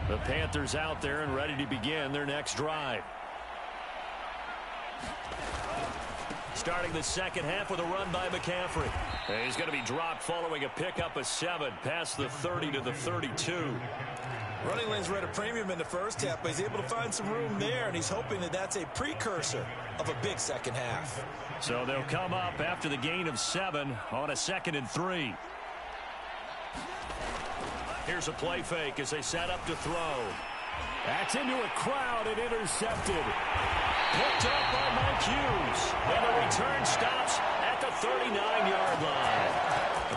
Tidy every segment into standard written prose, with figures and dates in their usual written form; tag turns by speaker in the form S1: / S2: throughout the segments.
S1: The Panthers out there and ready to begin their next drive. Starting the second half with a run by McCaffrey. And he's going to be dropped following a pickup of 7 past the 30 to the 32.
S2: Running lanes were at a premium in the first half, but he's able to find some room there, and he's hoping that that's a precursor of a big second half.
S1: So they'll come up after the gain of 7 on a 2nd and 3. Here's a play fake as they set up to throw. That's into a crowd and intercepted. Picked up by Mike Hughes. And the return stops at the 39-yard line.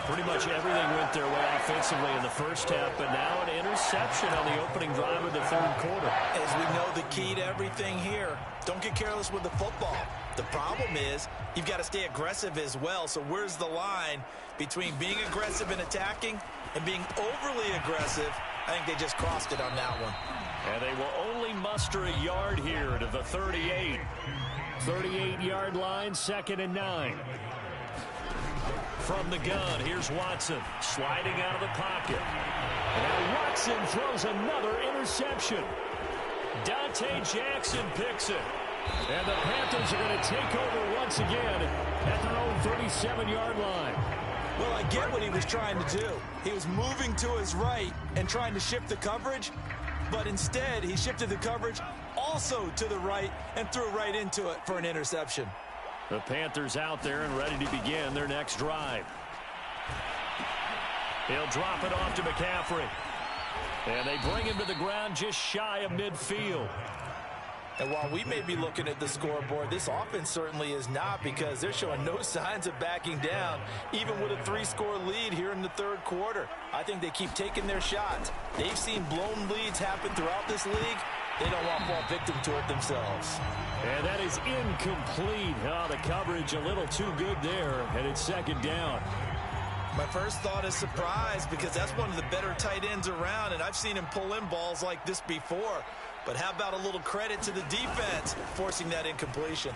S1: Pretty much everything went their way offensively in the first half, but now an interception on the opening drive of the third quarter.
S2: As we know, the key to everything here, don't get careless with the football. The problem is you've got to stay aggressive as well. So where's the line between being aggressive and attacking and being overly aggressive? I think they just crossed it on that one.
S1: And they will only muster a yard here to the 38. 38-yard line, 2nd and 9. From the gun, here's Watson sliding out of the pocket. And Watson throws another interception. Dante Jackson picks it. And the Panthers are going to take over once again at their own 37-yard line.
S2: Well, I get what he was trying to do. He was moving to his right and trying to shift the coverage, but instead he shifted the coverage also to the right and threw right into it for an interception.
S1: The Panthers out there and ready to begin their next drive. He'll drop it off to McCaffrey. And they bring him to the ground just shy of midfield.
S2: And while we may be looking at the scoreboard, this offense certainly is not, because they're showing no signs of backing down, even with a 3-score lead here in the third quarter. I think they keep taking their shots. They've seen blown leads happen throughout this league. They don't want to fall victim to it themselves.
S1: And that is incomplete. Oh, the coverage a little too good there, and it's 2nd down.
S2: My first thought is surprise, because that's one of the better tight ends around, and I've seen him pull in balls like this before. But how about a little credit to the defense forcing that incompletion?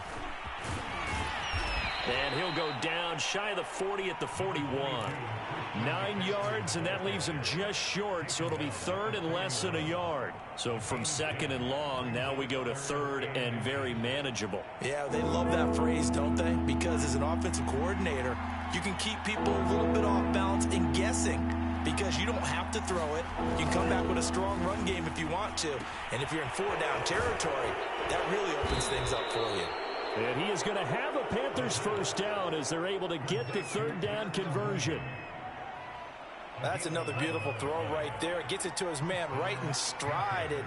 S1: And he'll go down shy of the 40 at the 41. 9 yards, and that leaves him just short, so it'll be 3rd and less than a yard. So from 2nd and long, now we go to 3rd and very manageable.
S2: Yeah, they love that phrase, don't they? Because as an offensive coordinator, you can keep people a little bit off balance and guessing, because you don't have to throw it. You can come back with a strong run game if you want to. And if you're in 4-down territory, that really opens things up for you.
S1: And he is going to have a Panthers first down as they're able to get the 3rd down conversion.
S2: That's another beautiful throw right there. It gets it to his man right in stride. And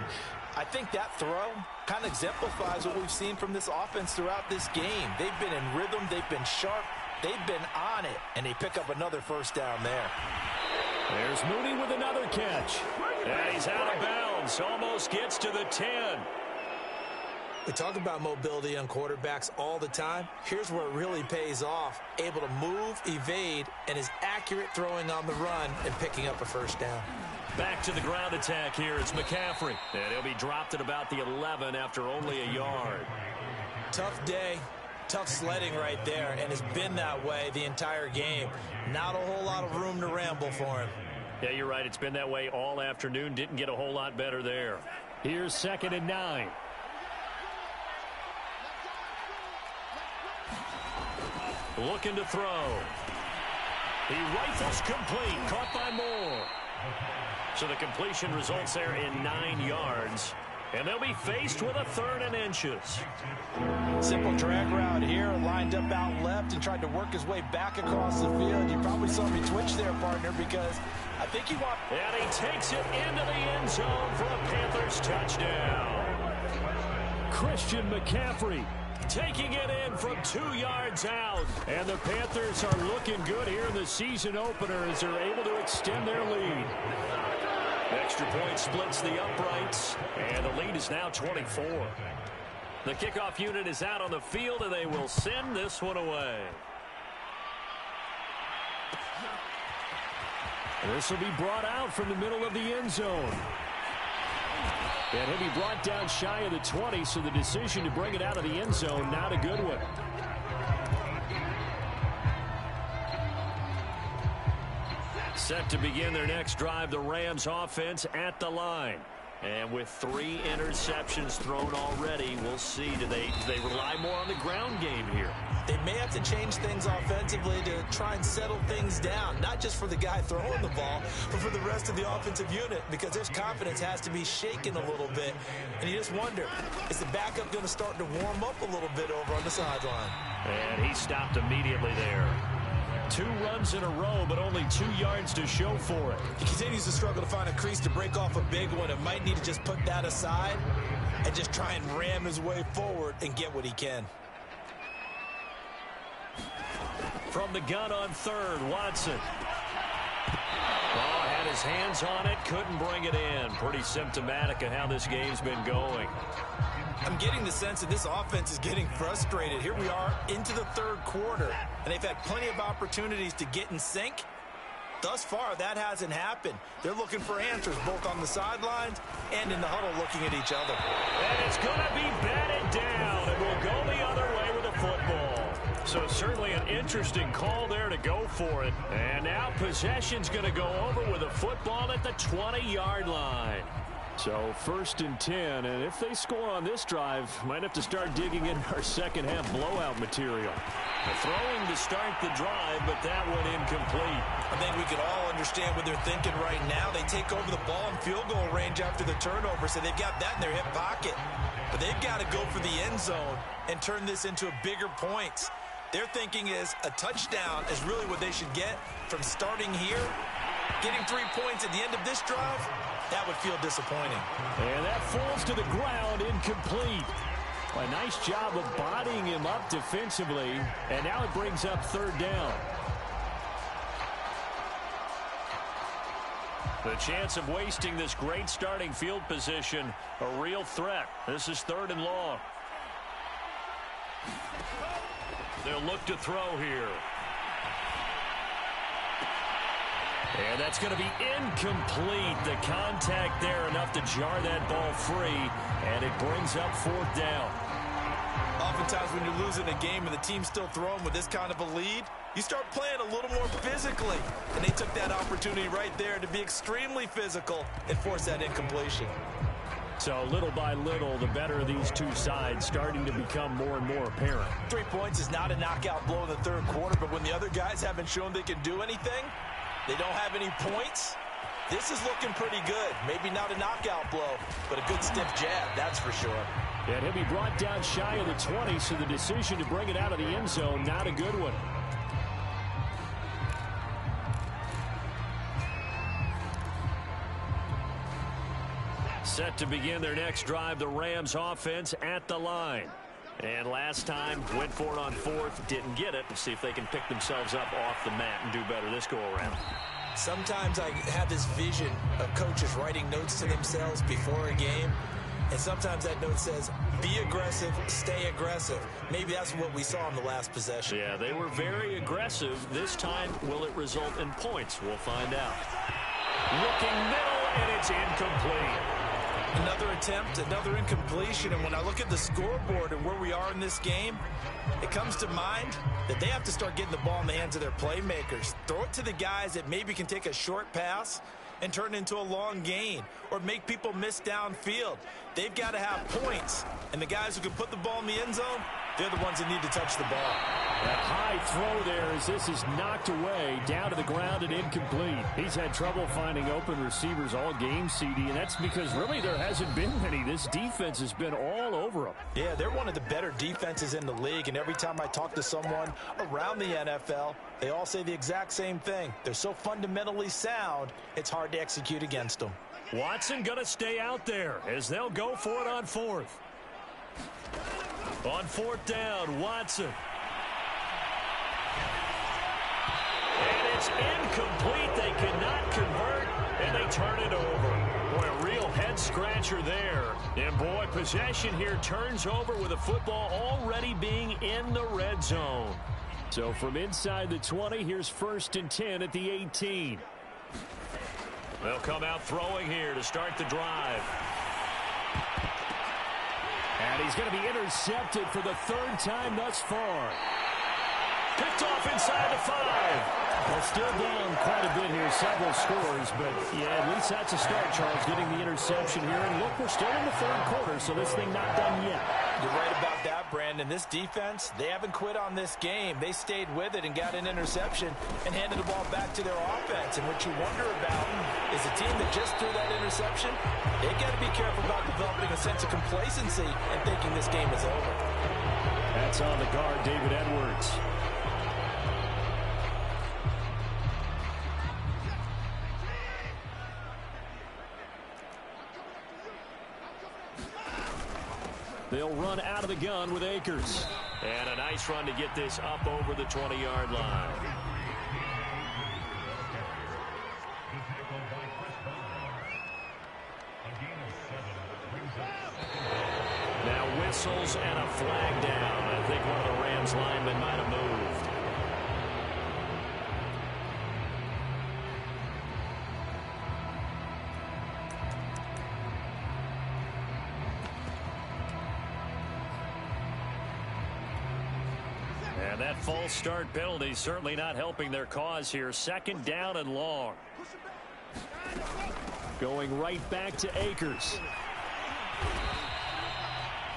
S2: I think that throw kind of exemplifies what we've seen from this offense throughout this game. They've been in rhythm. They've been sharp. They've been on it. And they pick up another first down there.
S1: There's Mooney with another catch. And he's out of bounds. Almost gets to the 10.
S2: We talk about mobility on quarterbacks all the time. Here's where it really pays off. Able to move, evade, and is accurate throwing on the run and picking up a first down.
S1: Back to the ground attack here. It's McCaffrey. And he'll be dropped at about the 11 after only a yard.
S2: Tough day. Tough sledding right there, and has been that way the entire game. Not a whole lot of room to ramble for him.
S1: Yeah, you're right. It's been that way all afternoon. Didn't get a whole lot better there. Here's 2nd and 9. Looking to throw. He rifles complete. Caught by Moore. So the completion results there in 9 yards. And they'll be faced with a 3rd and inches.
S2: Simple drag route here. Lined up out left and tried to work his way back across the field. You probably saw me twitch there, partner, because I think he wants...
S1: And he takes it into the end zone for a Panthers touchdown. Christian McCaffrey taking it in from 2 yards out. And the Panthers are looking good here in the season opener as they're able to extend their lead. Extra point splits the uprights, and the lead is now 24. The kickoff unit is out on the field, and they will send this one away. This will be brought out from the middle of the end zone. And he'll be brought down shy of the 20, so the decision to bring it out of the end zone, not a good one. Set to begin their next drive, the Rams offense at the line. And with 3 interceptions thrown already, we'll see. Do they rely more on the ground game here?
S2: They may have to change things offensively to try and settle things down, not just for the guy throwing the ball, but for the rest of the offensive unit, because their confidence has to be shaken a little bit. And you just wonder, is the backup going to start to warm up a little bit over on the sideline?
S1: And he stopped immediately there. 2 runs in a row, but only 2 yards to show for it.
S2: He continues to struggle to find a crease to break off a big one, and might need to just put that aside and just try and ram his way forward and get what he can.
S1: From the gun on third, Watson. Oh, had his hands on it, couldn't bring it in. Pretty symptomatic of how this game's been going.
S2: I'm getting the sense that this offense is getting frustrated. Here we are into the third quarter, and they've had plenty of opportunities to get in sync. Thus far, that hasn't happened. They're looking for answers both on the sidelines and in the huddle looking at each other.
S1: And it's going to be batted down, and we'll go the other way with the football. So certainly an interesting call there to go for it. And now possession's going to go over with a football at the 20-yard line. So 1st and 10, and if they score on this drive, might have to start digging in our second half blowout material. Throwing to start the drive, but that one incomplete.
S2: I think we can all understand what they're thinking right now. They take over the ball in field goal range after the turnover, so they've got that in their hip pocket. But they've got to go for the end zone and turn this into bigger points. Their thinking is a touchdown is really what they should get from starting here. Getting 3 points at the end of this drive, that would feel disappointing.
S1: And that falls to the ground, incomplete. A nice job of bodying him up defensively, and now it brings up 3rd down. The chance of wasting this great starting field position, a real threat. This is 3rd and long. They'll look to throw here. And that's going to be incomplete. The contact there enough to jar that ball free, and it brings up 4th down.
S2: Oftentimes when you're losing a game and the team's still throwing with this kind of a lead, you start playing a little more physically. And they took that opportunity right there to be extremely physical and force that incompletion.
S1: So little by little, the better of these two sides starting to become more and more apparent.
S2: 3 points is not a knockout blow in the third quarter, but when the other guys haven't shown they can do anything, they don't have any points, this is looking pretty good. Maybe not a knockout blow, but a good stiff jab, that's for sure.
S1: And he'll be brought down shy of the 20, so the decision to bring it out of the end zone, not a good one. Set to begin their next drive, the Rams offense at the line. And last time, went for it on 4th, didn't get it. We'll see if they can pick themselves up off the mat and do better this go-around.
S2: Sometimes I have this vision of coaches writing notes to themselves before a game, and sometimes that note says, be aggressive, stay aggressive. Maybe that's what we saw in the last possession.
S1: Yeah, they were very aggressive. This time, will it result in points? We'll find out. Looking middle, and it's incomplete.
S2: Another attempt, another incompletion, and when I look at the scoreboard and where we are in this game, it comes to mind that they have to start getting the ball in the hands of their playmakers. Throw it to the guys that maybe can take a short pass and turn it into a long gain or make people miss downfield. They've got to have points, and the guys who can put the ball in the end zone, they're the ones that need to touch the ball.
S1: That high throw there as this is knocked away, down to the ground and incomplete. He's had trouble finding open receivers all game, CD, and that's because really there hasn't been many. This defense has been all over them.
S2: Yeah, they're one of the better defenses in the league, and every time I talk to someone around the NFL, they all say the exact same thing. They're so fundamentally sound, it's hard to execute against them.
S1: Watson going to stay out there as they'll go for it on 4th. On 4th down, Watson. And it's incomplete. They cannot convert, and they turn it over. Boy, a real head-scratcher there. And, boy, possession here turns over with a football already being in the red zone. So from inside the 20, here's 1st and 10 at the 18. They'll come out throwing here to start the drive. And he's going to be intercepted for the 3rd time thus far. Picked off inside the 5. Well, still down quite a bit here, several scores, but yeah, at least that's a start, Charles, getting the interception here. And look, we're still in the third quarter, so this thing not done yet.
S2: You're right about that, Brandon. This defense, they haven't quit on this game. They stayed with it and got an interception and handed the ball back to their offense. And what you wonder about is a team that just threw that interception, they got to be careful about developing a sense of complacency and thinking this game is over.
S1: That's on the guard, David Edwards. They'll run out of the gun with Akers. And a nice run to get this up over the 20-yard line. Now whistles and a flag down. I think one of the Rams linemen might have moved. And that false start penalty certainly not helping their cause here. Second down and long. Going right back to Akers.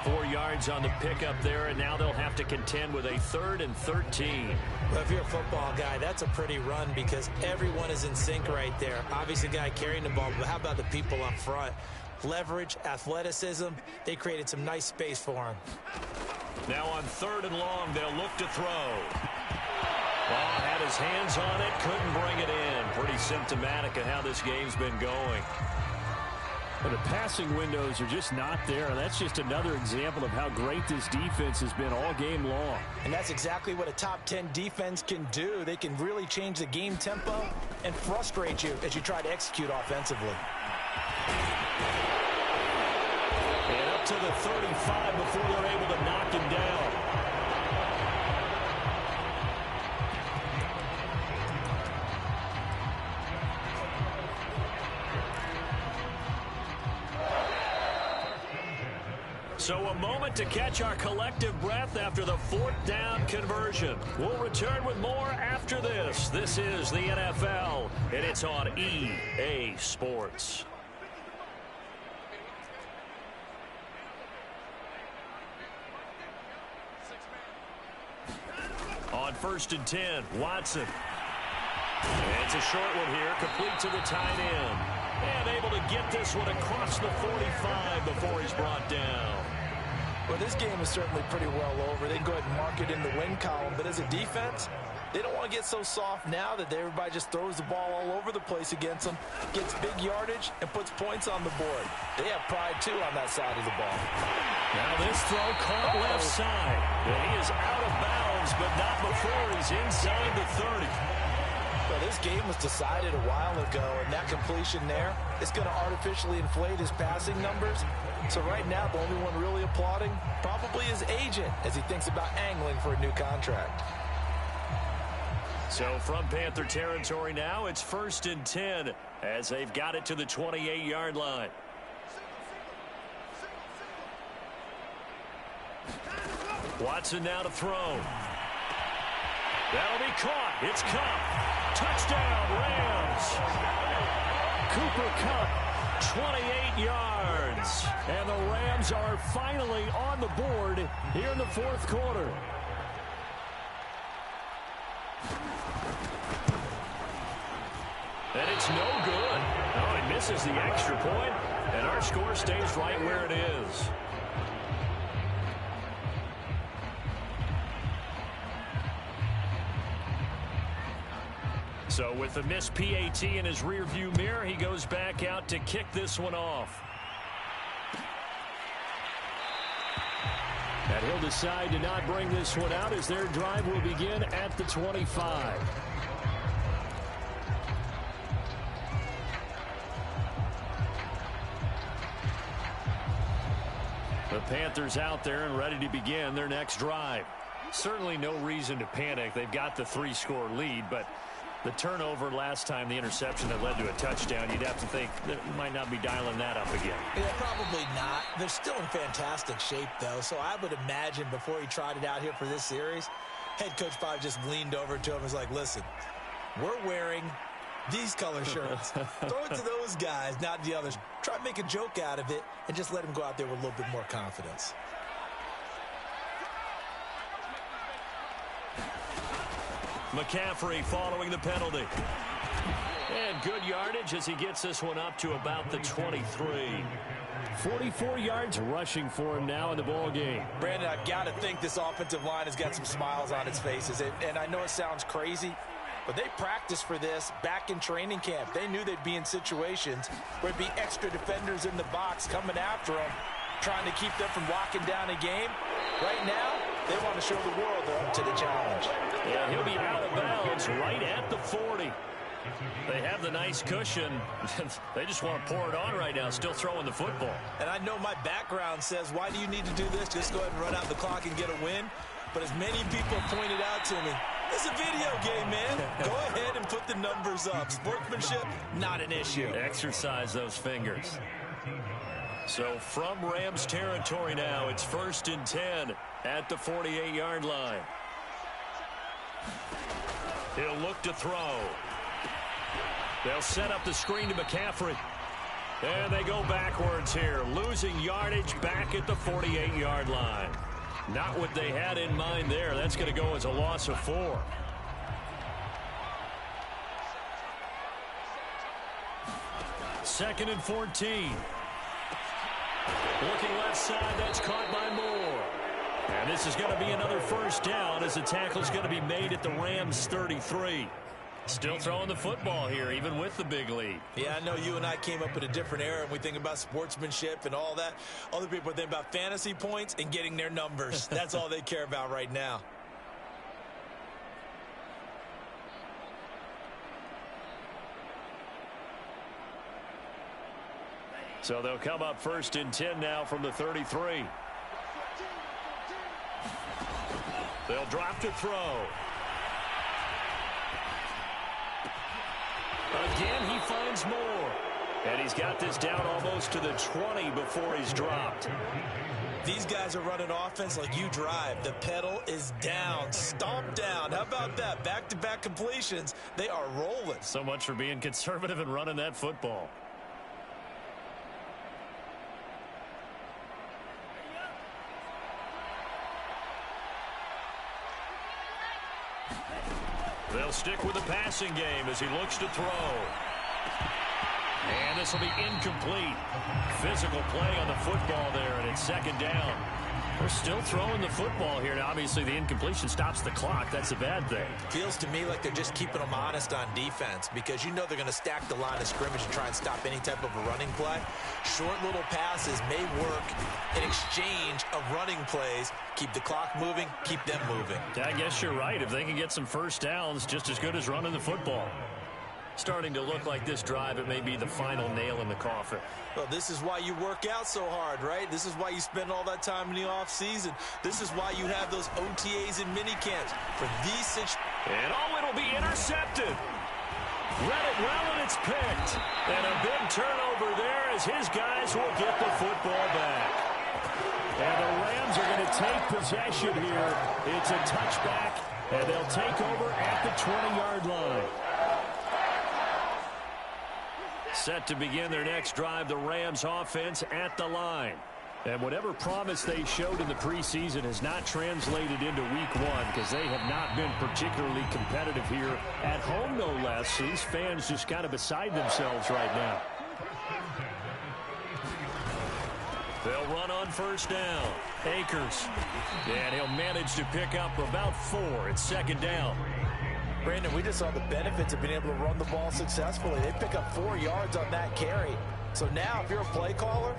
S1: 4 yards on the pickup there, and now they'll have to contend with a 3rd and 13.
S2: Well, if you're a football guy, that's a pretty run because everyone is in sync right there. Obviously, the guy carrying the ball, but how about the people up front? Leverage, athleticism, they created some nice space for him.
S1: Now on 3rd and long, they'll look to throw. Well, had his hands on it, couldn't bring it in. Pretty symptomatic of how this game's been going. But the passing windows are just not there. That's just another example of how great this defense has been all game long.
S2: And that's exactly what a top 10 defense can do. They can really change the game tempo and frustrate you as you try to execute offensively.
S1: And up to the 35 before they're able to knock him down. So a moment to catch our collective breath after the 4th down conversion. We'll return with more after this. This is the NFL, and it's on EA Sports. On 1st and 10, Watson. And it's a short one here, complete to the tight end. And able to get this one across the 45 before he's brought down.
S2: Well, this game is certainly pretty well over. They can go ahead and mark it in the win column. But as a defense, they don't want to get so soft now that everybody just throws the ball all over the place against them, gets big yardage, and puts points on the board. They have pride, too, on that side of the ball.
S1: Now this throw caught left side. And he is out of bounds, but not before he's inside the 30.
S2: Well, this game was decided a while ago, and that completion there is going to artificially inflate his passing numbers. So right now, the only one really applauding probably his agent as he thinks about angling for a new contract.
S1: So from Panther territory now, it's 1st and 10 as they've got it to the 28-yard line. Watson now to throw. That'll be caught. It's Kupp. Touchdown, Rams. Cooper Kupp, 28 yards. And the Rams are finally on the board here in the 4th quarter. And it's no good. Oh, he misses the extra point, and our score stays right where it is. So with the missed PAT in his rearview mirror, he goes back out to kick this one off. And he'll decide to not bring this one out as their drive will begin at the 25. The Panthers out there and ready to begin their next drive. Certainly no reason to panic. They've got the 3-score lead, but the turnover last time, the interception that led to a touchdown, you'd have to think that you might not be dialing that up again.
S2: Yeah, probably not. They're still in fantastic shape, though, so I would imagine before he tried it out here for this series, Head coach probably just leaned over to him and was like, listen, we're wearing these color shirts. Throw it to those guys, not the others. Try to make a joke out of it and just let him go out there with a little bit more confidence.
S1: McCaffrey following the penalty. And good yardage as he gets this one up to about the 23. 44 yards rushing for him now in the ball game.
S2: Brandon, I've got to think this offensive line has got some smiles on its faces. And I know it sounds crazy, but they practiced for this back in training camp. They knew they'd be in situations where there'd be extra defenders in the box coming after them, trying to keep them from locking down a game. Right now, they want to show the world they're up to the challenge.
S1: Yeah, he'll be out of bounds right at the 40. They have the nice cushion. They just want to pour it on right now, still throwing the football.
S2: And I know my background says, why do you need to do this? Just go ahead and run out the clock and get a win. But as many people pointed out to me, it's a video game, man. Go ahead and put the numbers up. Sportsmanship, not an issue.
S1: Exercise those fingers. So from Rams territory now, it's 1st and 10 at the 48-yard line. He'll look to throw. They'll set up the screen to McCaffrey. And they go backwards here, losing yardage back at the 48-yard line. Not what they had in mind there. That's going to go as a loss of 4. Second and 14. Looking left side, that's caught by Moore. And this is going to be another first down as the tackle's going to be made at the Rams 33. Still throwing the football here, even with the big lead.
S2: Yeah, I know you and I came up in a different era, and we think about sportsmanship and all that. Other people think about fantasy points and getting their numbers. That's all they care about right now.
S1: So they'll come up 1st and 10 now from the 33. They'll drop to throw. Again, he finds Moore. And he's got this down almost to the 20 before he's dropped.
S2: These guys are running offense like you drive. The pedal is down, stomp down. How about that? Back-to-back completions. They are rolling.
S1: So much for being conservative and running that football. They'll stick with the passing game as he looks to throw. And this will be incomplete. Physical play on the football there, and it's 2nd down. They're still throwing the football here. Now, obviously, the incompletion stops the clock. That's a bad thing.
S2: Feels to me like they're just keeping them honest on defense because you know they're going to stack the line of scrimmage and try and stop any type of a running play. Short little passes may work in exchange of running plays. Keep the clock moving, keep them moving.
S1: I guess you're right. If they can get some first downs, just as good as running the football. Starting to look like this drive, it may be the final nail in the coffin.
S2: Well, this is why you work out so hard, right? This is why you spend all that time in the offseason. This is why you have those OTAs and minicamps for these situations.
S1: And it'll be intercepted. Read it well, and it's picked. And a big turnover there as his guys will get the football back. And the Rams are going to take possession here. It's a touchback, and they'll take over at the 20-yard line. Set to begin their next drive, the Rams offense at the line. And whatever promise they showed in the preseason has not translated into week 1 because they have not been particularly competitive here at home, no less. So these fans just kind of beside themselves right now. They'll run on 1st down. Akers. And he'll manage to pick up about 4. It's 2nd down.
S2: Brandon, we just saw the benefits of being able to run the ball successfully. They pick up 4 yards on that carry. So now if you're a play caller,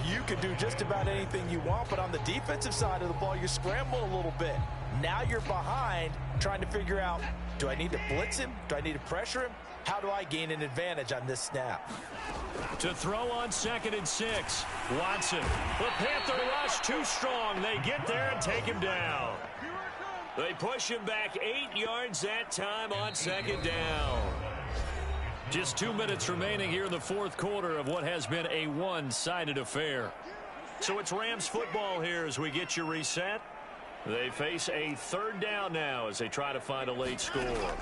S2: you can do just about anything you want. But on the defensive side of the ball, you scramble a little bit. Now you're behind trying to figure out, do I need to blitz him? Do I need to pressure him? How do I gain an advantage on this snap?
S1: To throw on 2nd and 6. Watson. The Panther rush too strong. They get there and take him down. They push him back 8 yards that time on 2nd down. Just 2 minutes remaining here in the 4th quarter of what has been a one-sided affair. So it's Rams football here as we get you reset. They face a third down now as they try to find a late score.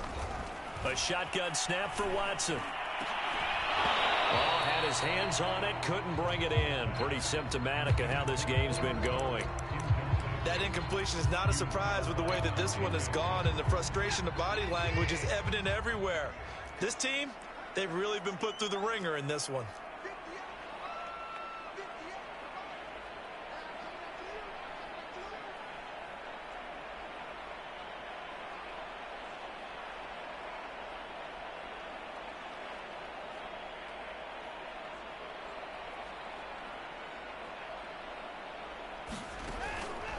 S1: A shotgun snap for Watson. Oh, had his hands on it, couldn't bring it in. Pretty symptomatic of how this game's been going.
S2: That incompletion is not a surprise with the way that this one has gone, and the frustration, the body language is evident everywhere. This team, they've really been put through the ringer in this one.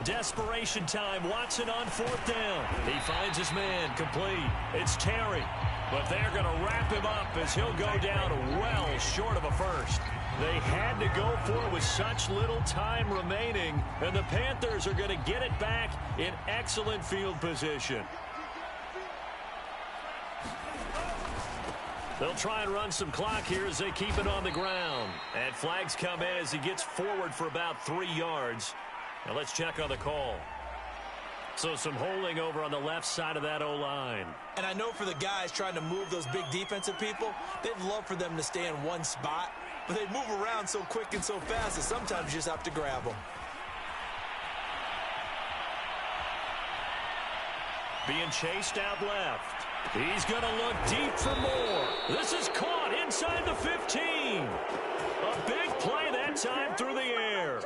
S1: Desperation time. Watson on fourth down. He finds his man complete. It's Terry. But they're going to wrap him up as he'll go down well short of a first. They had to go for it with such little time remaining. And the Panthers are going to get it back in excellent field position. They'll try and run some clock here as they keep it on the ground. And flags come in as he gets forward for about 3 yards. Now let's check on the call. So some holding over on the left side of that O-line.
S2: And I know for the guys trying to move those big defensive people, they'd love for them to stay in one spot, but they move around so quick and so fast that sometimes you just have to grab them.
S1: Being chased out left. He's going to look deep for more. This is caught inside the 15. A big play that time through the air.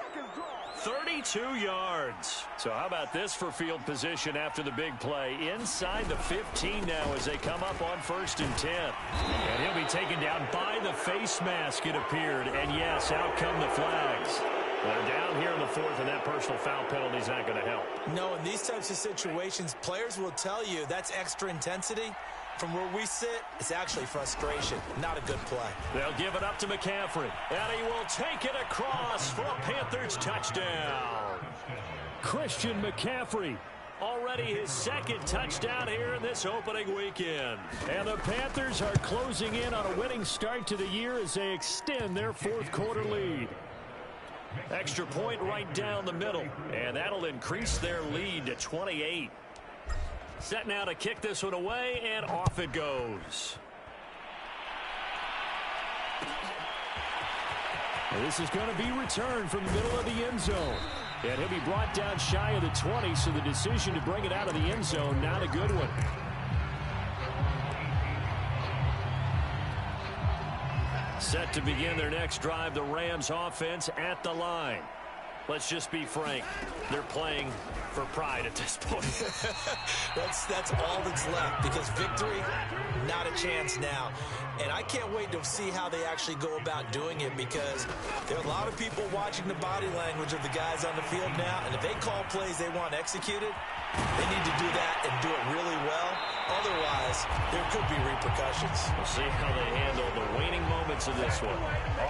S1: 32 yards. So how about this for field position after the big play? Inside the 15 now as they come up on 1st and 10. And he'll be taken down by the face mask, it appeared. And yes, out come the flags. They're down here in the 4th, and that personal foul penalty is not going to help.
S2: No, in these types of situations, players will tell you that's extra intensity. From where we sit, it's actually frustration, not a good play.
S1: They'll give it up to McCaffrey, and he will take it across for a Panthers touchdown. Christian McCaffrey, already his 2nd touchdown here in this opening weekend. And the Panthers are closing in on a winning start to the year as they extend their 4th quarter lead. Extra point right down the middle, and that'll increase their lead to 28. Set now to kick this one away, and off it goes. And this is going to be returned from the middle of the end zone. And he'll be brought down shy of the 20, so the decision to bring it out of the end zone, not a good one. Set to begin their next drive, the Rams offense at the line. Let's just be frank. They're playing for pride at this point.
S2: That's all that's left, because victory, not a chance now. And I can't wait to see how they actually go about doing it, because there are a lot of people watching the body language of the guys on the field now, and if they call plays they want executed, they need to do that and do it really well. Otherwise, there could be repercussions.
S1: We'll see how they handle the waning moments of this one.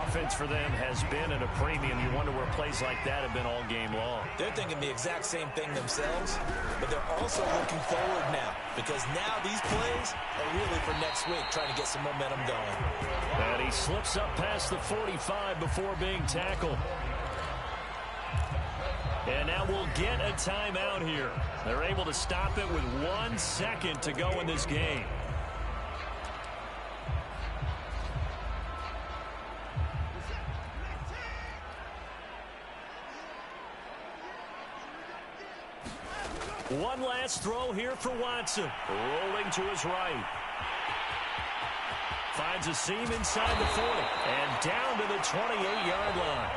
S1: Offense for them has been at a premium. You wonder where plays like that have been all game long.
S2: They're thinking the exact same thing themselves, but they're also looking forward now, because now these plays are really for next week, trying to get some momentum going.
S1: And he slips up past the 45 before being tackled. And now we'll get a timeout here. They're able to stop it with 1 second to go in this game. One last throw here for Watson. Rolling to his right. Finds a seam inside the 40. And down to the 28-yard line.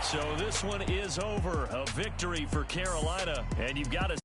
S1: So this one is over. A victory for Carolina. And you've got to